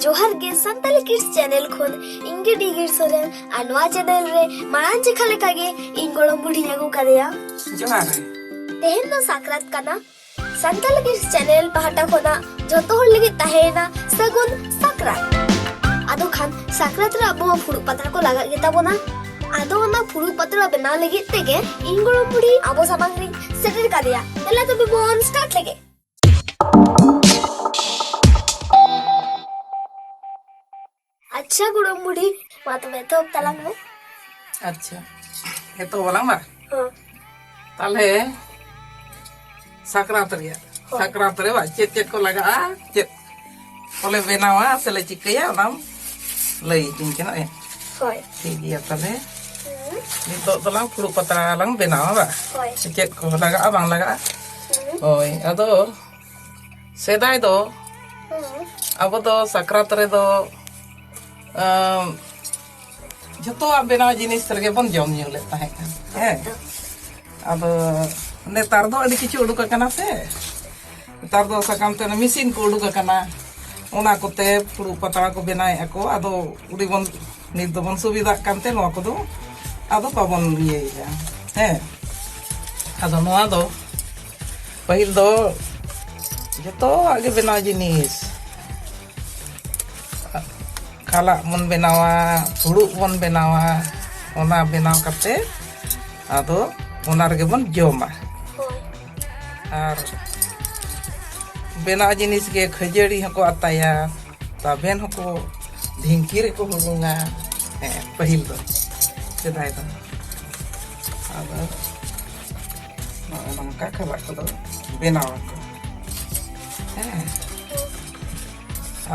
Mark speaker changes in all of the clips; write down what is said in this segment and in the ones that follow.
Speaker 1: जोहर गे Santali kids channel खोन इंगे डिगिर सोरेन अनवा channel रे मारान जेखा लेका गे इन गोड़म बुढ़ी नेगु करेया
Speaker 2: जोहार
Speaker 1: तेहन दो साकरात कना संताली किड्स चैनल पहाटा खोना जोतो हर लगी तहेना सगुन साकरात आदो खान साकरात रे अबो फुरु पत्रा को लगा गे ताबोना आदो ना फुरु पत्रा बना लगी तेगे इन गोड़म बुढ़ी अबो सामंग रे सेटर करेया एला तो बिबोन स्टार्ट लेगे अच्छा गुड़म बुढ़ी मात में तो तलांग में
Speaker 2: अच्छा itu walang mah
Speaker 1: हाँ
Speaker 2: tale sakrat re cet ko laga cet oleh benawa sele cikaya nam lei cincin eh
Speaker 1: होय
Speaker 2: dia tale nito talang puluh patra lang benawa ba
Speaker 1: होय
Speaker 2: cet ko laga abang laga oi ado sedai do abo do sakrat re do joto benawa jinis terge bon jom nyu le tahe kan ado netar do adi kichu uduk akana se netar do sakam te mesin ko uduk akana ona kote puru patara ko benai ako ado udi bon nit do bon subida kante no ako do ado pabon ye ya ado no ado pahil do joto age benawa jinis kala mon benawa hulu mon benawa ona benaw kate ado ona rege bon joma
Speaker 1: होय
Speaker 2: ar benaw jinis ge khajari hako ataya taben hako dhingki re ko hulunga pahil do sedai do ado nangka khala ko do benaw ko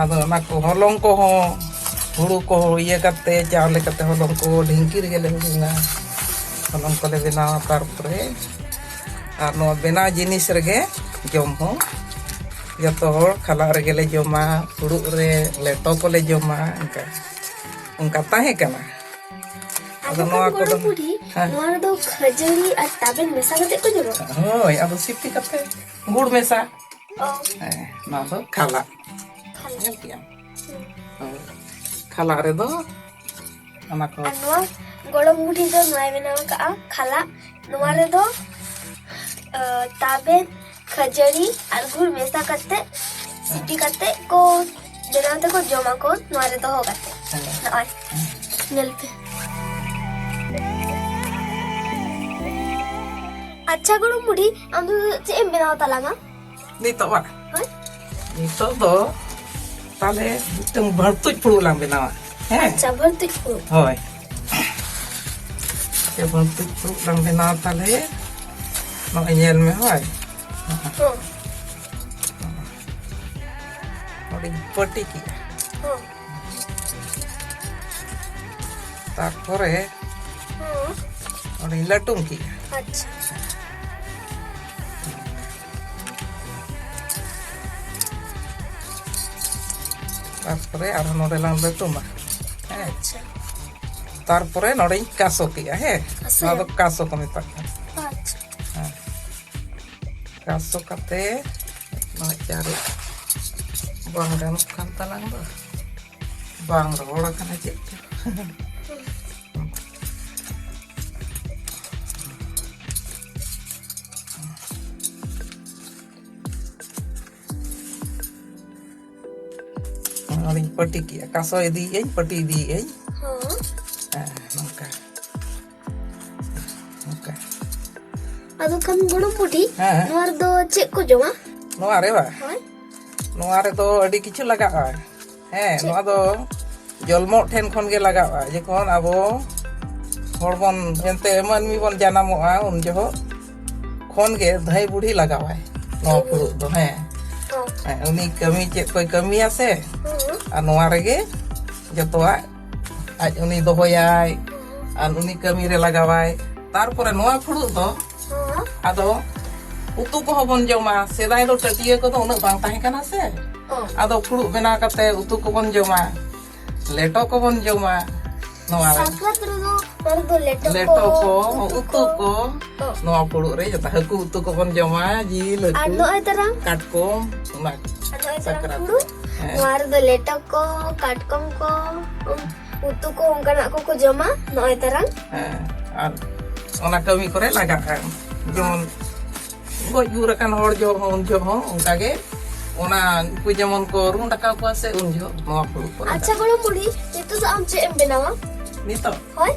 Speaker 2: ado na ko holong ko ho huru ko iye kate chawle kate holong ko dhingki re gele hunga holong ko le benaw tarpore ar no benaw jinis rege jom ho joto hor khala rege le joma huru re leto ko le joma unka tahe kana
Speaker 1: आदो
Speaker 2: no ako
Speaker 1: Gudam
Speaker 2: do
Speaker 1: बुढ़ी नोर दो खजरी और ताबेन मेसा कते को जरो
Speaker 2: hoi ado sipi kate gur mesa
Speaker 1: O
Speaker 2: na do khala khala re do ana ko
Speaker 1: अनवा गुड़म बुढ़ी दो नोय बेना का खाला नोर दो ताबेन खजरी और गुड़ मेसा कते सिटी कते को बनाते को जमा को नोर दो हो कते नोय नल पे अच्छा गुड़म बुढ़ी हम चे एम बेना तलांगा
Speaker 2: nito ba
Speaker 1: हां
Speaker 2: nito do tale miteng bartuj pulu lang benawa
Speaker 1: अच्छा भरती को
Speaker 2: hoi ke bartuj pulu lang benawa tale no nyel me hoi
Speaker 1: हां
Speaker 2: odi poti ki
Speaker 1: हां
Speaker 2: tarpore
Speaker 1: हां
Speaker 2: odi latung ki
Speaker 1: अच्छा
Speaker 2: tarpore aro node lang latung ba
Speaker 1: अच्छा
Speaker 2: tarpore node kaso ki he
Speaker 1: Kaso
Speaker 2: no do kaso ko metak
Speaker 1: अच्छा
Speaker 2: kaso kate no cari bang ganuk kan talang ba bang rola kan aja Orang peti kia kaso idi peti idi
Speaker 1: हाँ
Speaker 2: nangka
Speaker 1: ಅದು come ಗುಣ ಪುಟಿ
Speaker 2: हाँ
Speaker 1: ನೋರ್ದು check ko joma
Speaker 2: noa re ba
Speaker 1: hoy
Speaker 2: noa re do adi kichu laga'a noa do jolmo ten khon ge laga'a jekon abo horbon ente manmi bon janamo'a un joho khon ge dhai budi laga'a no puru do uni kami cek koi kami ase ar noa rege jotoa aj uni dohoyai an uni kami re lagawai tarpore noa puru do ado utu ko hobon joma sedai do tatia ko do unang bang tahe kana se ado puru bena kate utu ko bon joma leto ko bon joma noa re
Speaker 1: sakrat ro ನೋರ್ದು
Speaker 2: leto ko utu ko noa puru re jota haku utu ko bon joma ji
Speaker 1: ano
Speaker 2: leku
Speaker 1: ay tarang
Speaker 2: katkom unak
Speaker 1: ano ay
Speaker 2: sakrat
Speaker 1: tarang puru ᱱᱚᱣᱟ ᱨᱮᱫᱚ ᱞᱮᱴᱚ ᱠᱚ ᱠᱟᱴᱠᱚᱢ ᱠᱚ ᱩᱛᱩ ko ᱚᱱᱠᱟᱱᱟᱜ ᱠᱚᱠᱚ ᱡᱚᱢᱟ ᱱᱚᱜᱼᱚᱭ ᱛᱟᱨᱟᱝ
Speaker 2: ᱟᱨ ᱚᱱᱟ ᱠᱟᱹᱢᱤ ᱠᱚᱨᱮ ᱞᱟᱜᱟᱜᱼᱟ ᱡᱮᱢᱚᱱ ᱜᱚᱡ ᱜᱩᱨ ᱟᱠᱟᱱ ᱦᱚᱲ ᱡᱚ ᱦᱚᱸ ᱩᱱ ᱡᱚᱦᱚᱜ ᱦᱚᱸ ᱚᱱᱠᱟᱜᱮ ᱚᱱᱟ ᱩᱱᱠᱩ ᱡᱮᱢᱚᱱ ᱠᱚ ᱨᱩᱸᱰ ᱰᱟᱠᱟᱣ ᱠᱚᱣᱟ ᱥᱮ ᱩᱱ ᱡᱚᱦᱚᱜ ᱱᱚᱣᱟ ᱯᱷᱩᱲᱩᱜ ᱠᱚ
Speaker 1: ᱟᱪᱪᱷᱟ ᱜᱚᱲᱚᱢ ᱵᱩᱲᱦᱤ ᱱᱤᱛᱚᱜ ᱫᱚ ᱟᱢ ᱪᱮᱫ ᱮᱢ ᱵᱮᱱᱟᱣᱟ
Speaker 2: ᱱᱤᱛᱚᱜ
Speaker 1: ᱦᱳᱭ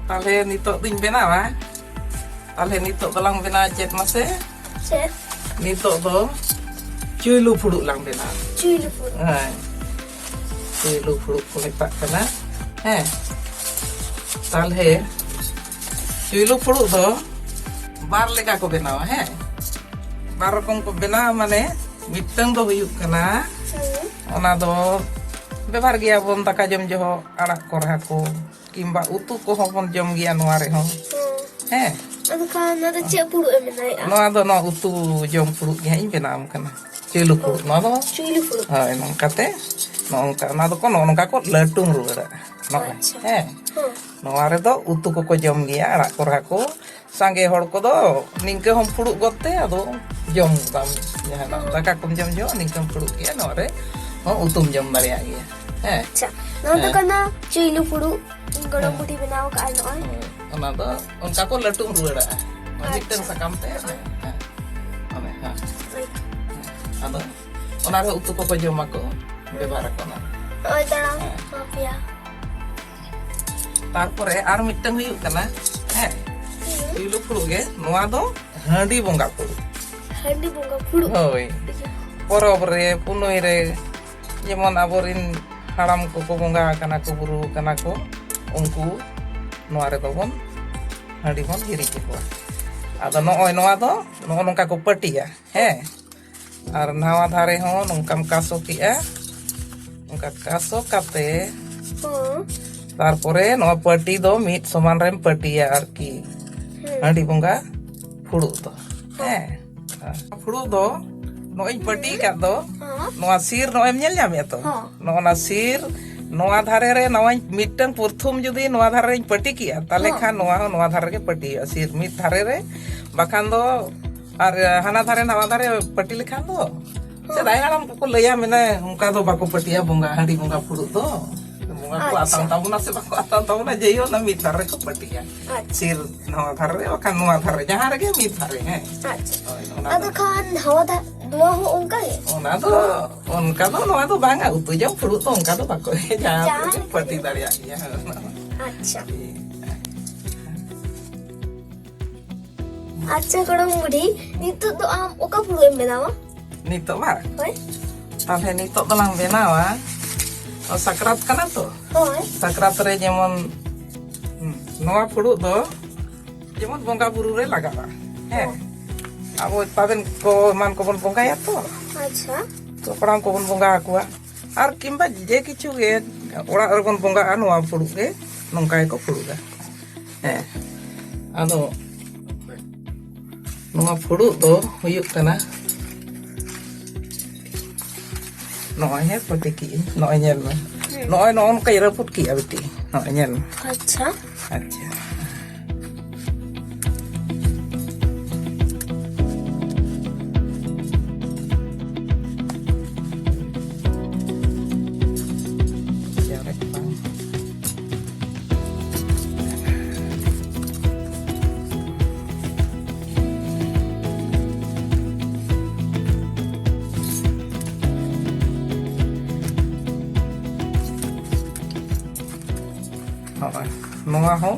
Speaker 2: ᱛᱟᱦᱞᱮ ᱱᱤᱛᱚᱜ ᱫᱩᱧ ᱵᱮᱱᱟᱣᱟ ᱛᱟᱦᱞᱮ ᱱᱤᱛᱚᱜ ᱫᱚᱞᱟᱝ ᱵᱮᱱᱟᱣᱟ ᱪᱮᱫ ᱢᱟᱥᱮ
Speaker 1: ᱪᱮᱫ
Speaker 2: ᱱᱤᱛᱚᱜ ᱫᱚ ᱪᱩᱭᱞᱩ ᱯᱷᱩᱲᱩᱜ lang ᱵᱮᱱᱟᱣᱟ
Speaker 1: ᱪᱩᱭᱞᱩ ᱯᱷᱩᱲᱩᱜ
Speaker 2: ᱦᱮᱸ ᱪᱩᱭᱞᱩ ᱯᱷᱩᱲᱩᱜ ᱠᱚ ᱢᱮᱛᱟᱜ ᱠᱟᱱᱟ ᱦᱮᱸ ᱛᱟᱦᱞᱮ ᱪᱩᱭᱞᱩ ᱯᱷᱩᱲᱩᱜ ᱫᱚ ᱵᱟᱨ ᱞᱮᱠᱟ ᱠᱚ ᱵᱮᱱᱟᱣᱟ ᱦᱮᱸ ᱵᱟᱨ ᱨᱚᱠᱚᱢ ᱠᱚ ᱵᱮᱱᱟᱣᱟ ᱢᱟᱱᱮ ᱢᱤᱫᱴᱟᱝ ᱫᱚ ᱦᱩᱭᱩᱜ ᱠᱟᱱᱟ ᱚᱱᱟ ᱫᱚ ᱵᱮᱵᱷᱟᱨ ᱜᱮᱭᱟᱵᱚᱱ ᱫᱟᱠᱟ ᱡᱚᱢ ᱡᱚᱦᱚᱜ ᱟᱲᱟᱜ ᱠᱚᱨᱦᱟ ko ᱠᱤᱢᱵᱟ ᱩᱛᱩ ᱠᱚᱦᱚᱸ ᱵᱚᱱ ᱡᱚᱢ ᱜᱮᱭᱟ ᱱᱚᱣᱟ ᱨᱮᱦᱚᱸ ᱦᱮᱸ
Speaker 1: ᱮᱱᱠᱷᱟᱱ ᱱᱚᱣᱟ ᱫᱚ ᱪᱮᱫ ᱯᱷᱩᱲᱩᱜ ᱮᱢ ᱵᱮᱱᱟᱣᱮᱜᱼᱟ
Speaker 2: ᱱᱚᱣᱟ ᱫᱚ ᱱᱚᱣᱟ ᱩᱛᱩ ᱡᱚᱢ ᱯᱷᱩᱲᱩᱜ ᱜᱮ ᱦᱟᱸᱜ ᱤᱧ ᱵᱮᱱᱟᱣ ᱟᱢ ᱠᱟᱱᱟ ᱪᱩᱭᱞᱩ ᱯᱷᱩᱲᱩᱜ ᱱᱚᱣᱟ ᱫᱚ
Speaker 1: ᱪᱩᱭᱞᱩ ᱯᱷᱩᱲᱩᱜ
Speaker 2: ᱦᱳᱭ ᱱᱚᱝᱠᱟᱛᱮ ᱱᱚᱝᱠᱟ ᱚᱱᱟ ᱫᱚᱠᱚ ᱱᱚᱝᱠᱟ ᱠᱚ ᱞᱟᱹᱴᱩᱢ ᱨᱩᱣᱟᱹᱲᱟ ᱱᱚᱜᱼᱚᱭ
Speaker 1: ᱟᱪᱪᱷᱟ
Speaker 2: ᱦᱮᱸ ᱱᱚᱣᱟ ᱨᱮᱫᱚ ᱩᱛᱩ ᱠᱚᱠᱚ ᱡᱚᱢ ᱜᱮᱭᱟ ᱟᱲᱟᱜ ᱠᱚᱨᱦᱟ ko ᱥᱟᱸᱜᱮ ᱦᱚᱲ ᱠᱚᱫᱚ ᱱᱤᱝᱠᱟᱹ ᱦᱚᱸ ᱯᱷᱩᱲᱩᱜ ᱜᱚᱫ ᱛᱮ ᱟᱫᱚ ᱡᱚᱢ ᱫᱟᱢ ᱡᱟᱦᱟᱱᱟᱜ ᱫᱟᱠᱟ ᱠᱚᱢ ᱡᱚᱢ ᱡᱚᱦᱚᱜ ᱱᱤᱝᱠᱟᱹᱢ ᱯᱷᱩᱲᱩᱜ ᱜᱮᱭᱟ ᱱᱚᱣᱟ ᱨᱮ ᱦᱚᱸ ᱩᱛᱩᱢ ᱡᱚᱢ ᱫᱟᱲᱮᱭᱟᱜ ᱜᱮᱭᱟ ᱦᱮᱸ
Speaker 1: ᱟᱪᱪᱷᱟ ᱱᱚᱣᱟ ᱫᱚ ᱠᱟᱱᱟ ᱪᱩᱭᱞᱩ ᱯᱷᱩᱲᱩᱜ ᱜᱚᱲᱚᱢ ᱵᱩᱰᱷᱤ ᱵᱮᱱᱟᱣ ᱠᱟᱜᱼᱟ ᱱᱚᱜᱼᱚᱭ
Speaker 2: ᱚᱱᱟ ᱫᱚ ᱚᱱᱠᱟ ᱠᱚ ᱞᱟᱹᱴᱩᱢ ᱨᱩᱣᱟᱹᱲᱟ ᱢᱤᱫᱴᱟᱝ ᱥᱟᱠᱟᱢ ᱛᱮ ᱟᱫᱚ ᱚᱱᱟ ᱨᱮ ᱩᱛᱩ ᱠᱚᱠᱚ ᱡᱚᱢᱟᱠᱚ ᱵᱮᱵᱷᱟᱨᱟᱠᱚ ᱚᱱᱟ
Speaker 1: ᱱᱚᱜᱼᱚᱭ ᱛᱟᱲᱟᱝ ᱯᱮᱭᱟ
Speaker 2: ᱛᱟᱨᱯᱚᱨᱮ ᱟᱨ ᱢᱤᱫᱴᱟᱝ ᱦᱩᱭᱩᱜ ᱠᱟᱱᱟ ᱦᱮᱸ ᱪᱩᱭᱞᱩ ᱯᱷᱩᱲᱩᱜ ᱜᱮ ᱱᱚᱣᱟ ᱫᱚ ᱦᱟᱺᱰᱤ ᱵᱚᱸᱜᱟ ᱯᱷᱩᱲᱩᱜ
Speaker 1: ᱦᱟᱺᱰᱤ ᱵᱚᱸᱜᱟ ᱯᱷᱩᱲᱩᱜ
Speaker 2: ᱦᱳᱭ ᱯᱚᱨᱚᱵᱽ ᱨᱮ ᱯᱩᱱᱟᱹᱭ ᱨᱮ ᱡᱮᱢᱚᱱ ᱟᱵᱚᱨᱤᱱ ᱦᱟᱲᱟᱢ ᱠᱚᱠᱚ ᱵᱚᱸᱜᱟ ᱟᱠᱟᱱᱟ ᱠᱚ ᱵᱩᱨᱩ ᱟᱠᱟᱱᱟ ᱠᱚ ᱩᱱᱠু ᱱᱚᱣᱟ ᱨᱮᱫᱚ ᱵᱚᱱ ᱦᱟᱺᱰᱤ ᱵᱚᱱ ᱦᱤᱨᱤᱡ ᱟᱠᱚᱣᱟ ᱟᱫᱚ ᱱᱚᱜᱼᱚᱭ ᱱᱚᱣᱟ ᱫᱚ ᱱᱚᱜᱼᱚ ᱱᱚᱝᱠᱟ ᱠᱚ ᱯᱟᱹᱴᱤᱭᱟ ᱦᱮᱸ ᱟᱨ ᱱᱟᱣᱟ ᱫᱷᱟᱨᱮ ᱦᱚᱸ ᱱᱚᱝᱠᱟᱢ ᱠᱟᱥᱚ ᱠᱮᱜᱼᱟ ᱚᱱᱠᱟ ᱠᱟᱥᱚ ᱠᱟᱛᱮ ᱛᱟᱨᱯᱚᱨᱮ ᱱᱚᱣᱟ ᱯᱟᱹᱴᱤ ᱫᱚ ᱢᱤᱫ ᱥᱚᱢᱟᱱ ᱨᱮᱢ ᱯᱟᱹᱴᱤᱭᱟ ᱟᱨᱠᱤ ᱦᱟᱺᱰᱤ ᱵᱚᱸᱜᱟ ᱯᱷᱩᱲᱩᱜ ᱫᱚ ᱦᱮᱸ ᱯᱷᱩᱲᱩᱜ ᱫᱚ ᱱᱚᱜᱼᱚᱭ ᱤᱧ ᱯᱟᱹᱴᱤ ᱟᱠᱟᱫ ᱫᱚ ᱱᱚᱣᱟ ᱥᱤᱨ ᱱᱚᱜᱼᱚᱭ ᱮᱢ ᱧᱮᱞ ᱧᱟᱢᱮᱫᱼᱟ ᱛᱚ ᱱᱚᱜᱼᱚ ᱥᱤᱨ ᱱᱚᱣᱟ ᱫᱷᱟᱨᱮ ᱨᱮ ᱱᱚᱣᱟ ᱢᱤᱫᱴᱟᱝ ᱯᱨᱚᱛᱷᱚᱢ ᱡᱩᱫᱤ ᱱᱚᱣᱟ ᱫᱷᱟᱨᱮ ᱨᱮᱧ ᱯᱟᱹᱴᱤ ᱠᱮᱜᱼᱟ ᱛᱟᱦᱞᱮ ᱠᱷᱟᱱ ᱱᱚᱣᱟ ᱦᱚᱸ ᱱᱚᱣᱟ ᱫᱷᱟᱨᱮ ᱨᱮᱜᱮ ᱯᱟᱹᱴᱤ ᱦᱩᱭᱩᱜᱼᱟ ᱥᱤᱨ ᱢᱤᱫ ᱫᱷᱟᱨᱮ ᱨᱮ ᱵᱟᱠᱷᱟᱱ ᱫᱚ ᱟᱨ ᱦᱟᱱᱟ ᱫᱷᱟᱨᱮ ᱱᱟᱣᱟ ᱫᱷᱟᱨᱮ ᱯᱟᱹᱴᱤ ᱞᱮᱠᱷᱟᱱ ᱫᱚ ᱥᱮᱫᱟᱭ ᱦᱟᱲᱟᱢ ᱠᱚᱠᱚ ᱞᱟᱹᱭᱟ ᱢᱮᱱᱟ ᱚᱱᱠᱟ ᱫᱚ ᱵᱟᱠᱚ ᱯᱟᱹᱴᱤᱭᱟ ᱵᱚᱸᱜᱟ ᱦᱟᱺᱰᱤ ᱵᱚᱸᱜᱟ ᱯᱷᱩᱲᱩᱜ ᱫᱚ ᱵᱚᱸᱜᱟ ᱠᱚ ᱟᱛᱟᱝ ᱛᱟᱵᱚᱱᱟ ᱥᱮ ᱵᱟᱠᱚ ᱟᱛᱟᱝ ᱛᱟᱵᱚᱱᱟ ᱡᱮᱭᱳ ᱚᱱᱟ ᱢᱤᱫ ᱫᱷᱟᱨᱮ ᱠᱚ ᱯᱟᱹᱴᱤᱭᱟ ᱥᱤᱨ ᱱᱚᱣᱟ ᱫᱷᱟᱨᱮ ᱨᱮ ᱵᱟᱠᱷᱟᱱ ᱱᱚᱣᱟ ᱫᱷᱟᱨᱮ ᱡᱟᱦᱟᱸ ᱨᱮᱜᱮ ᱢᱤᱫ ᱫᱷᱟᱨᱮ ᱦᱮᱸ
Speaker 1: ᱟᱫᱚ ᱠᱷᱟᱱ ᱱᱚᱣᱟ ᱦᱚᱸ ᱚᱱᱠᱟ ᱜᱮ
Speaker 2: ᱚᱱᱟ ᱫᱚ ᱚᱱᱠᱟ ᱫᱚ ᱱᱚᱣᱟ ᱫᱚ ᱵᱟᱝᱟ ᱩᱛᱩ ᱡᱚᱢ ᱯᱷᱩᱲᱩᱜ ᱫᱚ ᱚᱱᱠᱟ ᱫᱚ ᱵᱟᱠᱚ ᱡᱟᱦᱟᱸ ᱨᱮᱜᱮ ᱯᱟᱹᱴᱤ ᱫᱟᱲᱮᱭᱟᱜ ᱜᱮᱭᱟ
Speaker 1: ᱟᱪᱪᱷᱟ ᱟᱪᱪᱷᱟ ᱜᱚᱲᱚᱢ ᱵᱩᱰᱷᱤ ᱱᱤᱛᱚᱜ ᱫᱚ ᱟᱢ ᱚᱠᱟ ᱯᱷᱩᱲᱩᱜ ᱮᱢ ᱵᱮᱱᱟᱣᱟ
Speaker 2: ᱱᱤᱛᱚᱜ ᱵᱟ
Speaker 1: ᱦᱳᱭ
Speaker 2: ᱛᱟᱦᱞᱮ ᱱᱤᱛᱚᱜ ᱫᱚᱞᱟᱝ ᱵᱮᱱᱟᱣᱟ ᱥᱟᱠᱨᱟᱛ ᱠᱟᱱᱟ ᱛᱚ
Speaker 1: ᱦᱳᱭ
Speaker 2: ᱥᱟᱠᱨᱟᱛ ᱨᱮ ᱡᱮᱢᱚᱱ ᱱᱚᱣᱟ ᱯᱷᱩᱲᱩᱜ ᱫᱚ ᱡᱮᱢᱚᱱ ᱵᱚᱸᱜᱟ ᱵᱩᱨᱩ ᱨᱮ ᱞᱟᱜᱟᱜᱼᱟ ᱦᱮᱸ ᱟᱵᱚ ᱛᱟᱵᱮᱱ ko ᱮᱢᱟᱱ ᱠᱚᱵᱚᱱ ᱵᱚᱸᱜᱟᱭᱟ ᱛᱚ
Speaker 1: ᱟᱪᱪᱷᱟ
Speaker 2: ᱦᱟᱯᱲᱟᱢ ᱠᱚᱵᱚᱱ ᱵᱚᱸᱜᱟ ᱟᱠᱚᱣᱟ ᱟᱨ ᱠᱤᱢᱵᱟ ᱡᱮ ᱠᱤᱪᱷᱩ ᱜᱮ ᱚᱲᱟᱜ ᱨᱮᱵᱚᱱ ᱵᱚᱸᱜᱟᱜᱼᱟ ᱱᱚᱣᱟ ᱯᱷᱩᱲᱩᱜ ᱜᱮ ᱱᱚᱝᱠᱟ ᱜᱮᱠᱚ ᱯᱷᱩᱲᱩᱜᱟ ᱦᱮᱸ ᱟᱫᱚ ᱱᱚᱣᱟ ᱯᱷᱩᱲᱩᱜ ᱫᱚ ᱦᱩᱭᱩᱜ ᱠᱟᱱᱟ ᱱᱚᱜᱼᱚᱭ ᱦᱮᱸ ᱯᱟᱹᱴᱤ ᱠᱮᱜᱼᱟᱹᱧ ᱱᱚᱜᱼᱚᱭ ᱧᱮᱞ ᱢᱮ ᱱᱚᱜᱼᱚᱭ ᱱᱚᱜᱼᱚ ᱱᱚᱝᱠᱟᱧ ᱨᱟᱹᱯᱩᱫ ᱠᱮᱜᱼᱟ ᱵᱤᱴᱤ ᱱᱚᱜᱼᱚᱭ ᱧᱮᱞ ᱢᱮ
Speaker 1: ᱟᱪᱪᱷᱟ
Speaker 2: ᱟᱪᱪᱷᱟ nongah ho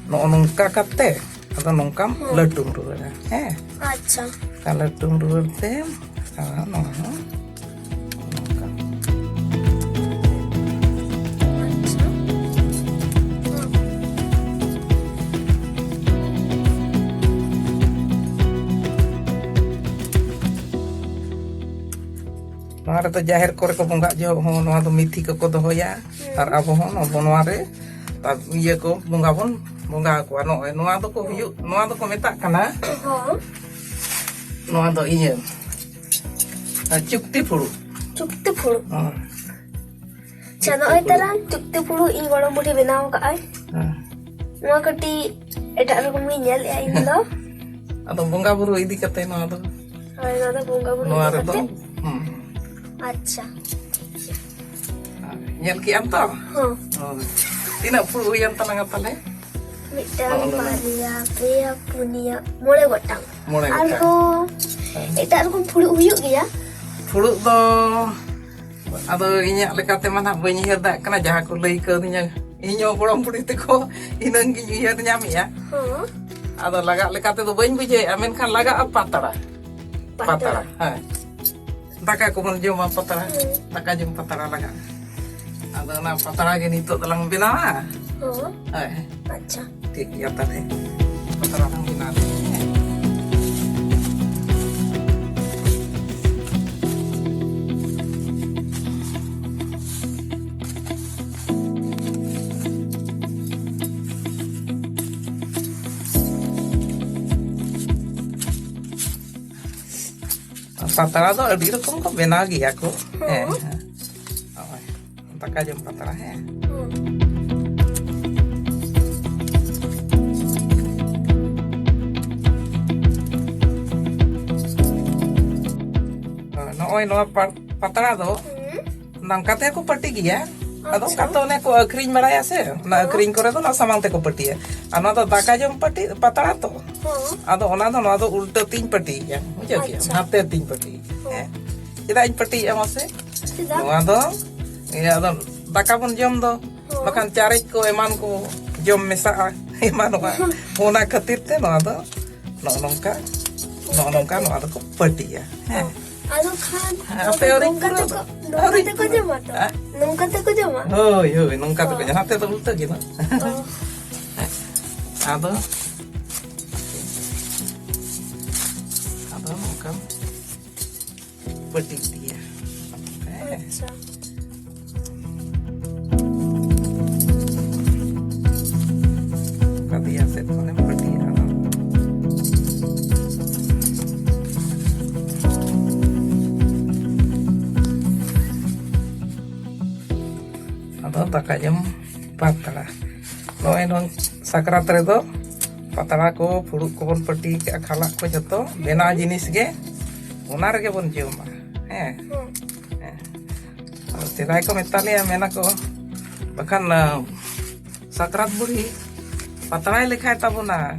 Speaker 2: nongka kate atau nongkam ledung ruwara
Speaker 1: আচ্ছা
Speaker 2: kalau ledung ruwar tem salah nongah nongah itu jahir kore ko bongga jo ho nongah do mithi ko dohoya ar abo ho nongah re iya ko bongga bon bongga ko nongah do ko hiu nongah do ko metak kana nongah do iya cukti puru
Speaker 1: chano ay taran cukti puru ᱤᱧ ᱜᱚᱲᱚᱢ ᱵᱩᱰᱷᱤ ᱵᱮᱱᱟᱣ ᱠᱟᱜᱼᱟᱭ ᱱᱚᱣᱟ ᱠᱟᱹᱴᱤᱡ ᱮᱴᱟᱜ ᱨᱚᱠᱚᱢ ᱜᱤᱧ ᱧᱮᱞᱮᱜᱼᱟ ᱤᱧ ᱫᱚ
Speaker 2: ᱟᱫᱚ ᱵᱚᱸᱜᱟ ᱵᱩᱨᱩ ᱤᱫᱤ ᱠᱟᱛᱮ ᱱᱚᱣᱟ ᱫᱚ
Speaker 1: ᱦᱳᱭ ᱱᱚᱣᱟ ᱫᱚ ᱵᱚᱸᱜᱟ ᱵᱩᱨᱩ
Speaker 2: ᱱᱚᱣᱟ
Speaker 1: ᱤᱫᱤ
Speaker 2: ᱨᱮᱫᱚ
Speaker 1: ᱠᱟᱛᱮ ᱟᱪᱪᱷᱟ
Speaker 2: Nyel kian to.
Speaker 1: Hah.
Speaker 2: Oh. Tina puluh huyan tanang tale.
Speaker 1: Mitang Maria Pria Punia Mole gotang.
Speaker 2: Mole gotang.
Speaker 1: Arko eta arko phulu huyuk gya.
Speaker 2: Puluh do ado inya lekate mana bayi herda kena jaha ko lei ke nya inyo borom pudi te ko inang gi yer nyami ya.
Speaker 1: Hah.
Speaker 2: Ado laga lekate do bayi buje amen kan laga apa patara. Ha. Daka ko mon jom patara. Daka jom patara laga. Ado na patara ge ni to dalang bina.
Speaker 1: Hah.
Speaker 2: Hai.
Speaker 1: Acha.
Speaker 2: Tik ya tane. Patara nang bina. Patara tuh adi rokom ko bena gi aku. Taka jom patara he. Nooi noa patara do nang kate aku pati gi ya. Ado kato ne ko akring maraya se. Na akring kore do na samang te ko pati ya. Ano do taka jom pati patara to. Ado ona do noa do ulta tin pati ya. Mujhe ki hate tin pati. Kita in pati ya mase. Noa do ya do daka pun jom do. Makan carik ko eman ko jom mesa eman ko. Ona khatir te noa do nongka noa do ko pati ya.
Speaker 1: Ado kan.
Speaker 2: Apa orang
Speaker 1: Nungka te ko jama to. Nungka te ko jama.
Speaker 2: Hoi, nungka te ko jama. Hate to ulta gitu. Ado nungka pati dia.
Speaker 1: Acha.
Speaker 2: Dia set ko nem pati ano. Ado taka jam patara. Noe non sakrat redo patara ko puru ko bon pati ke khala ko joto bena jinis ge onar ge bon joma. Sedai ko metale mena ko bakan sakrat buri patara lekhai tabuna.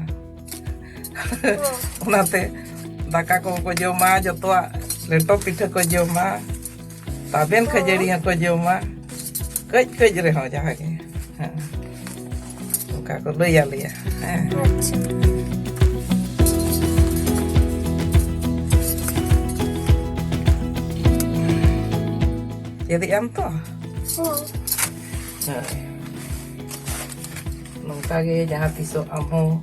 Speaker 2: Onate daka ko joma jotoa leto pitha ko joma taben khajari ko joma kej reho jaha ge. Ka ko lay ya.
Speaker 1: Acha.
Speaker 2: Jadi anto.
Speaker 1: Hah.
Speaker 2: Nongka ge jaha tiso amo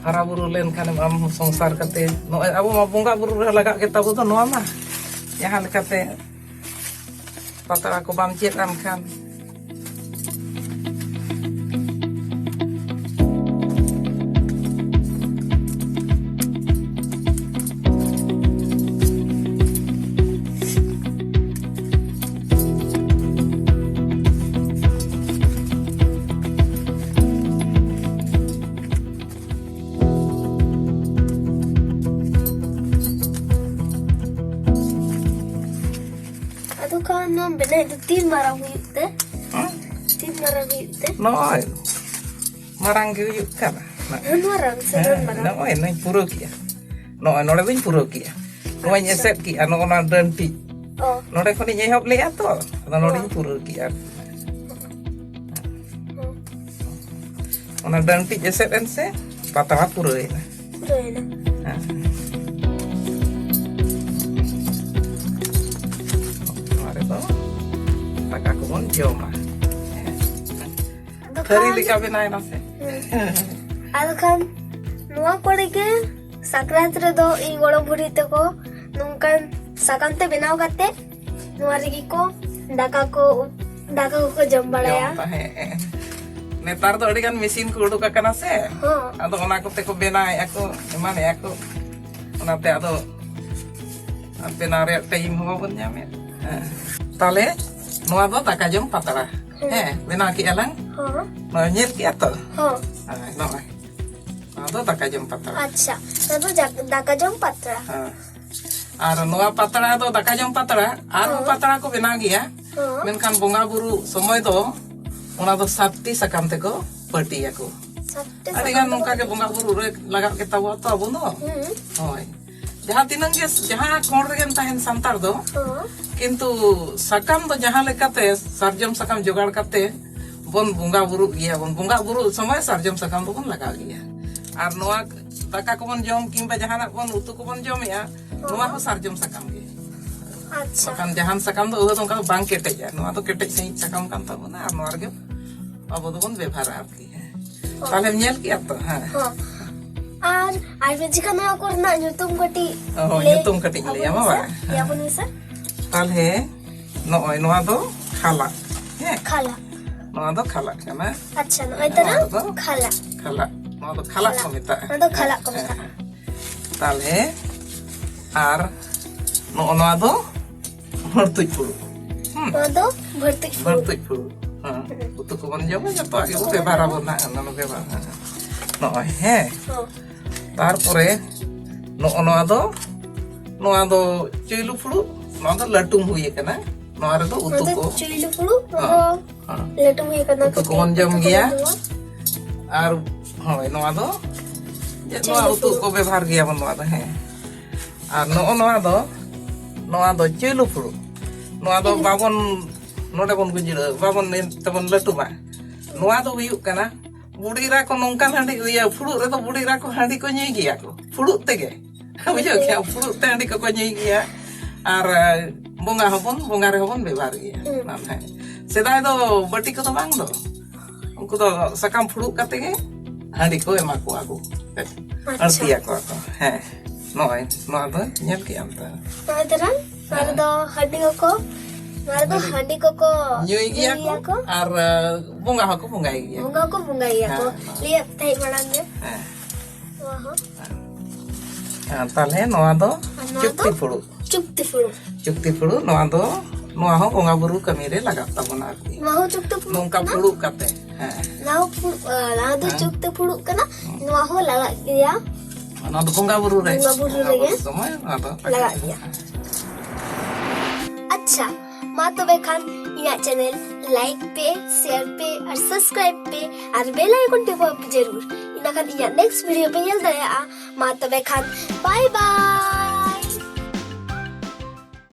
Speaker 2: hara buru len kan am songsar kate no abo ma bunga buru laga ke tabu to noa mah jaha lekate patara ko bam chet am kan.
Speaker 1: Ado kan nom bena itu 3 marang huyuk te. 3 marang huyuk te.
Speaker 2: Noy marang ge yuk kan.
Speaker 1: Nun marang seron marang.
Speaker 2: Noy nai puro kia. Noy nore bin puro kia. Noy nyeset ki ano ona denti.
Speaker 1: Oh.
Speaker 2: Nore ko ni nyehop le ato. Ano nore puro kia. Ona denti nyeset ense patara puro ina.
Speaker 1: Rena.
Speaker 2: Taka ko mon joma.
Speaker 1: Ado
Speaker 2: Kari
Speaker 1: kan.
Speaker 2: lika benai nase.
Speaker 1: Ado kan nuwa kore ge sakrat re do I goro buri te ko nungkan sakam te benaw kate nuwa rigi ko daka ko jom baraya.
Speaker 2: Netar do adi kan mesin ko uduk akana se.
Speaker 1: Hah.
Speaker 2: Ado ona ko te ko benai aku emane aku. Ona te ado benare time ho bon nyame. Tale noa do taka jom patara. Bena ki elang.
Speaker 1: Hah.
Speaker 2: No nyet ki ato.
Speaker 1: Hah.
Speaker 2: No. Ado taka jom patara.
Speaker 1: Acha. Ado daka jom patra.
Speaker 2: Ar noa patara do taka jom patara. Ar patara ko bena gi ya. Menkan bonga buru somoy do ona do sakti sakam teko partiya ko.
Speaker 1: Sakti
Speaker 2: Adi kan nongka ke bonga buru re lagak kita bo to abu no. Hoy. Jahan tinang ge jahan kon regen tahen santar do কিন্তু succumb তো যাহা লেকাতে সারজম succumb জোগাড় কাতে বন বঙ্গা Bru গিয়া বন বঙ্গা Bru সময় সারজম succumb বন লাগা গিয়া আর নোয়া দাকা কবন জম কিংবা জাহানাক বন উতু কবন জমেয়া নোয়া হো সারজম সাকাম গে
Speaker 1: আচ্ছা
Speaker 2: বাকান জাহান সাকাম do উদা তংকা বাং কেটেজা নোয়া তো কেটেজ সেই সাকাম কান তাবনা আর নোয়ার গে আবো দবন ব্যবহার আর কি তাহলে nyel কি তো হ্যাঁ
Speaker 1: আর বেজিকা না করনা nyutum kati
Speaker 2: nyutum kati lay ama ba
Speaker 1: ya pun bisa
Speaker 2: তাহলে নয় নোয়া do খালা হ্যাঁ
Speaker 1: khala
Speaker 2: নোয়া do খালা কানা
Speaker 1: acha no itara khala
Speaker 2: খালা নোয়া do খালা ko meta
Speaker 1: ado khala ko meta
Speaker 2: তাহলে আর নোয়া do ভর্তুই পুরু
Speaker 1: ado bhartik
Speaker 2: ভর্তুই পুরু হ্যাঁ উতু ko bon jom joto age bo ব্যবহার হবো না নানো ব্যবহার নয় হ্যাঁ তারপরে নোয়া do চইলু পুরু নোয়া do লাটুম হুই কানা নোয়া রে do উতু ko
Speaker 1: cuilu pulu ado letum ya kana
Speaker 2: উতু ko bon jom gya আর হয় নোয়া do নোয়া উতু ko ব্যবহার gya bon নোয়া do হ্যাঁ আর নোয়া do চইলু পুরু নোয়া do babon node bon gujira babon tabon latuma নোয়া do huyuk kana budira ko nongkan handi iya phulu re do budira ko handi ko nyui gya ko phulu tege bujo kya phulu te handi ko nyui gya ar bonga re hobon bebar gya nam hai sedai do bati ko do bang do unku do sakam phulu kate ge handi ko ema ko aku arti ako he noy no do nyel ki anta
Speaker 1: Nadaran, nardo handi koko
Speaker 2: nyui gya ko ar bonga ko bongai gya
Speaker 1: bunga ya ko lihat tai marangnya wah
Speaker 2: তাহলে নোয়া do চুক্তি ফুড়ু নোয়া do নোয়া ho bonga buru kami re lagat tabona arti
Speaker 1: mau cukti pulu
Speaker 2: nongka fudu kate
Speaker 1: lau do cukti pulu kana nuaho laga dia
Speaker 2: ona do bonga buru re
Speaker 1: ya
Speaker 2: somoy ada
Speaker 1: laga dia अच्छा माँ तो खान इना channel like पे share पे और subscribe पे और bell icon टिपो जरूर इना खान इना नेक्स्ट वीडियो पे मिल जाए माँ तो खान बाय बाय